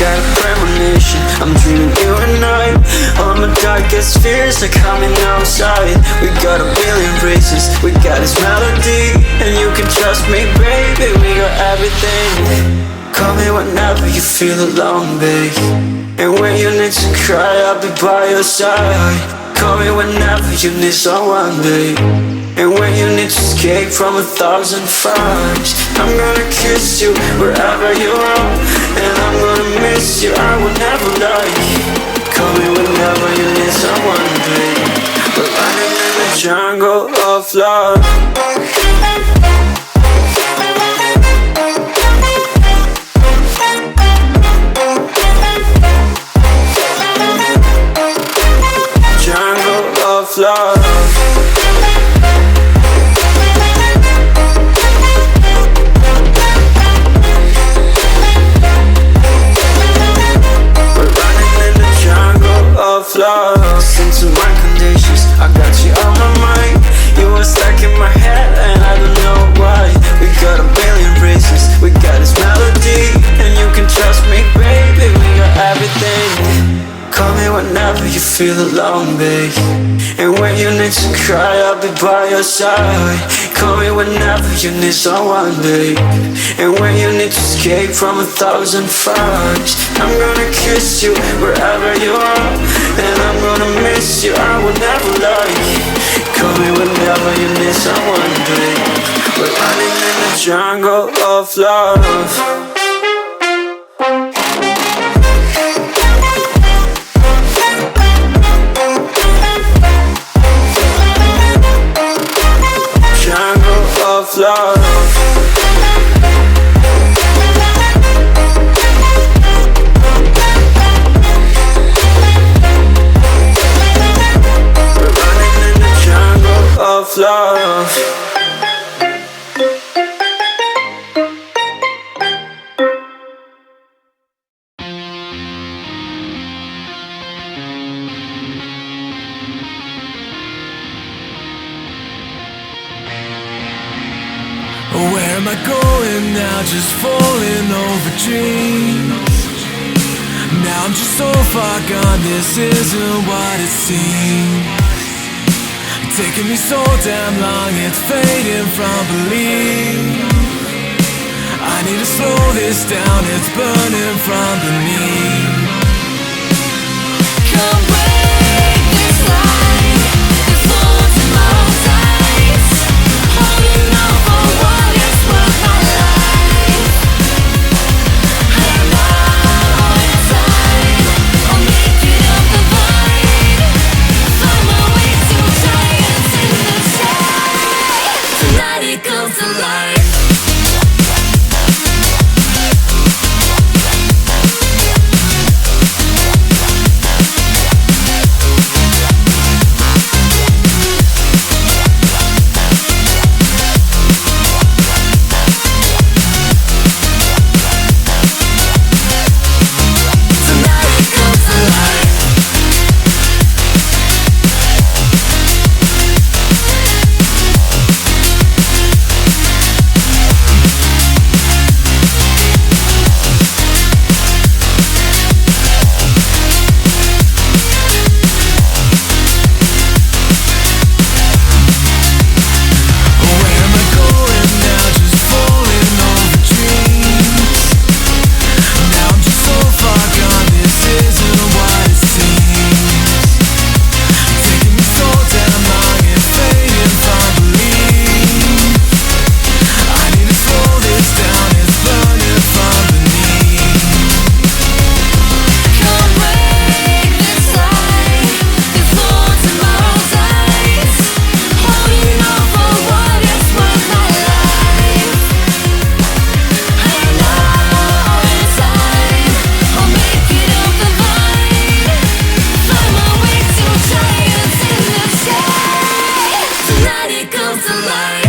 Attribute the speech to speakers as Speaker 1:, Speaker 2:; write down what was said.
Speaker 1: got a premonition, I'm dreaming you and I. All my darkest fears are coming outside. We got a billion races, we got this melody, and you can trust me, baby, we got everything. Call me whenever you feel alone, babe, and when you need to cry, I'll be by your side. Call me whenever you need someone, babe, and when you need to escape from 1,000 fires. I'm gonna kiss you wherever you are, and I'm gonna miss you, I will never lie. Call me whenever you need someone, babe. We're running in the jungle of love. Love. We're running in the jungle of love. Listen to my conditions, I got you on my mind. You were stuck in my head and I don't know why. We got a billion races, we got this melody, and you can trust me, baby, we got everything. Call me whenever you feel alone, babe, and when you need to cry, I'll be by your side. Call me whenever you need someone, babe, and when you need to escape from 1,000 fires. I'm gonna kiss you wherever you are, and I'm gonna miss you, I will never lie. Call me whenever you need someone, babe. We're running in the jungle of love. Love. We're running in the jungle of love.
Speaker 2: Where am I going now? Just falling over dreams. Now I'm just so far gone, this isn't what it seems. Taking me so damn long, it's fading from belief. I need to slow this down, it's burning from beneath. Come break this line, this flows in my eyes. Holding on for what is worth my life. I'm out in time, I'll make it up the vine. Find my way to giants in the sky. Tonight it comes to life. Comes alive.